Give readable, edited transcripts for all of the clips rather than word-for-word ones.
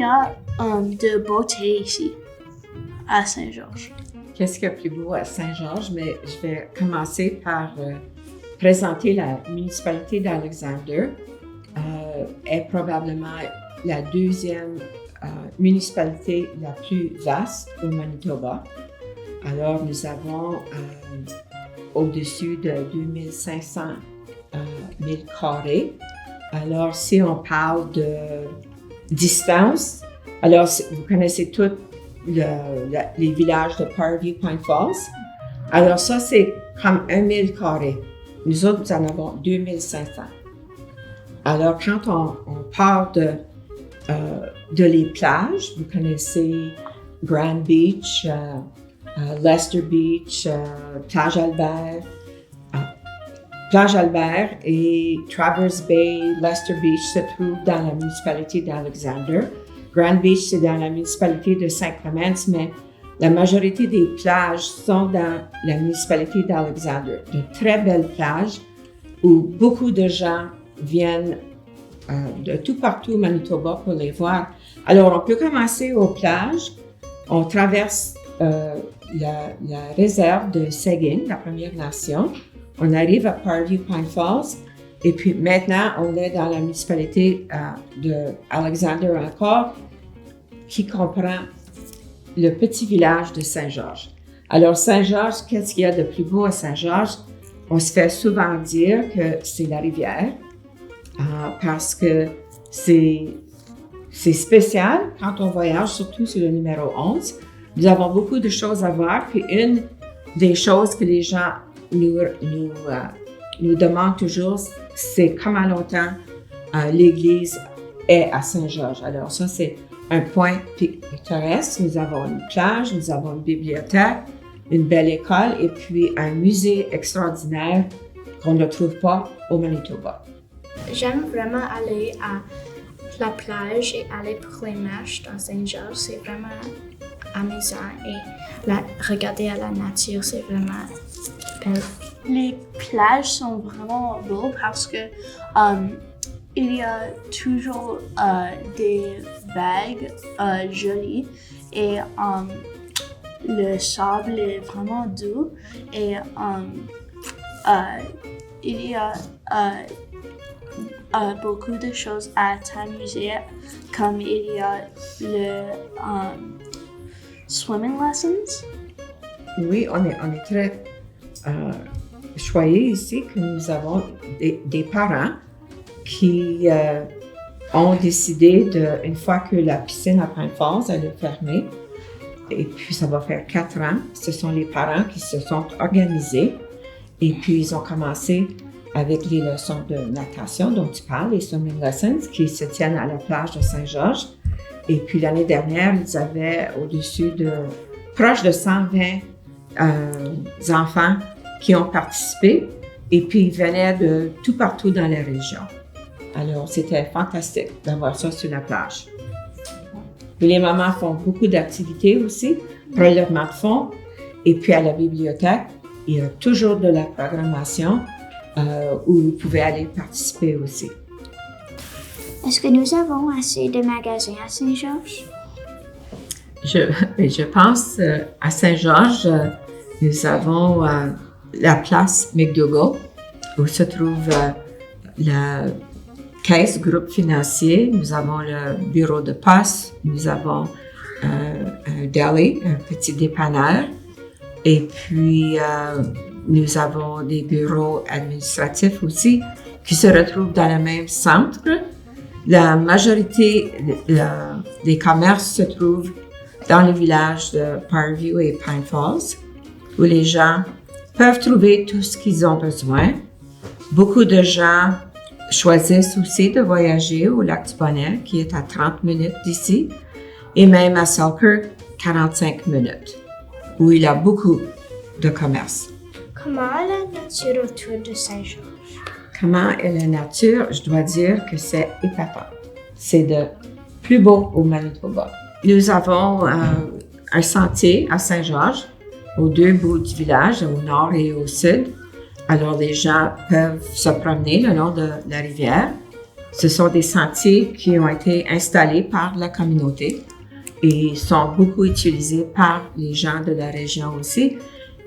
y a de beauté ici, à Saint-Georges? Qu'est-ce qu'il y a de plus beau à Saint-Georges? Mais je vais commencer par présenter la municipalité d'Alexander. Est probablement la deuxième municipalité la plus vaste au Manitoba. Alors, nous avons au-dessus de 2500 000 carrés. Alors, si on parle de distance, alors vous connaissez tous les villages de Parview, Pine Falls. Alors, ça, c'est comme 1000 carrés. Nous autres, nous en avons 2500. Alors, quand on parle de les plages, vous connaissez Grand Beach, Lester Beach, Plage Albert. Plage Albert et Traverse Bay, Lester Beach se trouvent dans la municipalité d'Alexander. Grand Beach, c'est dans la municipalité de St. Clements, mais la majorité des plages sont dans la municipalité d'Alexander. De très belles plages où beaucoup de gens viennent de tout partout au Manitoba pour les voir. Alors, on peut commencer aux plages. On traverse la réserve de Seguin, la Première Nation. On arrive à Parview Pine Falls. Et puis maintenant, on est dans la municipalité de Alexander encore, qui comprend le petit village de Saint-Georges. Alors, Saint-Georges, qu'est-ce qu'il y a de plus beau à Saint-Georges? On se fait souvent dire que c'est la rivière, parce que c'est spécial quand on voyage, surtout sur le numéro 11. Nous avons beaucoup de choses à voir, puis une des choses que les gens nous demandent toujours, c'est comment longtemps l'église est à Saint-Georges. Alors ça, c'est un point pittoresque. Nous avons une plage, nous avons une bibliothèque, une belle école et puis un musée extraordinaire qu'on ne trouve pas au Manitoba. J'aime vraiment aller à la plage et aller pour les marches dans Saint-Georges. C'est vraiment amusant et regarder à la nature, c'est vraiment belle. Les plages sont vraiment beaux parce que il y a toujours des vagues jolies et le sable est vraiment doux et il y a beaucoup de choses à t'amuser, comme il y a le swimming lessons. Oui, on est très choyés ici que nous avons des parents qui ont décidé une fois que la piscine à Pine Falls elle est fermée, et puis ça va faire 4 ans, ce sont les parents qui se sont organisés et puis ils ont commencé avec les leçons de natation dont tu parles, les swimming lessons qui se tiennent à la plage de Saint-Georges. Et puis l'année dernière, ils avaient proche de 120 enfants qui ont participé et puis ils venaient de tout partout dans la région. Alors, c'était fantastique d'avoir ça sur la plage. Puis les mamans font beaucoup d'activités aussi, prélèvement de fonds. Et puis à la bibliothèque, il y a toujours de la programmation où vous pouvez aller participer aussi. Est-ce que nous avons assez de magasins à Saint-Georges? Je pense à Saint-Georges, nous avons la place McDougall, où se trouve la caisse groupe financier. Nous avons le bureau de poste, nous avons un deli, un petit dépanneur, et puis nous avons des bureaux administratifs aussi qui se retrouvent dans le même centre. La majorité des commerces se trouvent dans le village de Parview et Pine Falls, où les gens peuvent trouver tout ce qu'ils ont besoin. Beaucoup de gens choisissent aussi de voyager au lac du Bonnet, qui est à 30 minutes d'ici, et même à Selkirk, 45 minutes, où il y a beaucoup de commerces. Comment est la nature autour de Saint-Georges? Comment est la nature? Je dois dire que c'est épatant. C'est le plus beau au Manitoba. Nous avons un sentier à Saint-Georges, aux deux bouts du village, au nord et au sud. Alors, les gens peuvent se promener le long de la rivière. Ce sont des sentiers qui ont été installés par la communauté et sont beaucoup utilisés par les gens de la région aussi,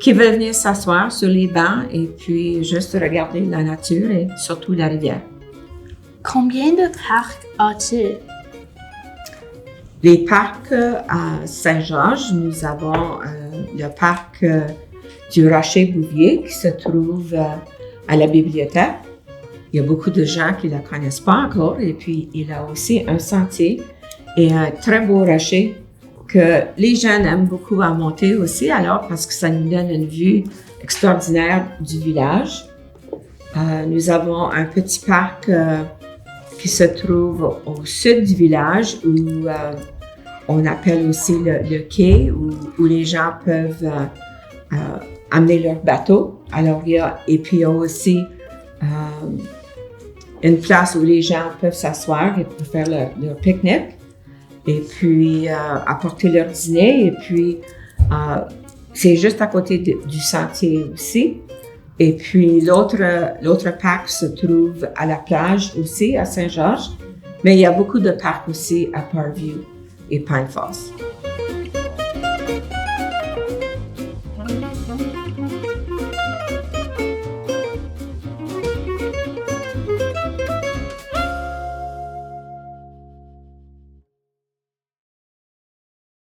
qui veulent venir s'asseoir sur les bancs et puis juste regarder la nature et surtout la rivière. Combien de parcs a-t-il? Les parcs à Saint-Georges, nous avons le parc du Rocher-Bouvier qui se trouve à la bibliothèque. Il y a beaucoup de gens qui ne la connaissent pas encore et puis il a aussi un sentier et un très beau rocher que les jeunes aiment beaucoup à monter aussi alors parce que ça nous donne une vue extraordinaire du village. Nous avons un petit parc qui se trouve au sud du village où on appelle aussi le quai où les gens peuvent amener leur bateau. Alors il y a aussi une place où les gens peuvent s'asseoir et peuvent faire leur pique-nique et puis apporter leur dîner et puis c'est juste à côté du sentier aussi. Et puis l'autre parc se trouve à la plage aussi à Saint-Georges, mais il y a beaucoup de parcs aussi à Parkview et Pine Falls.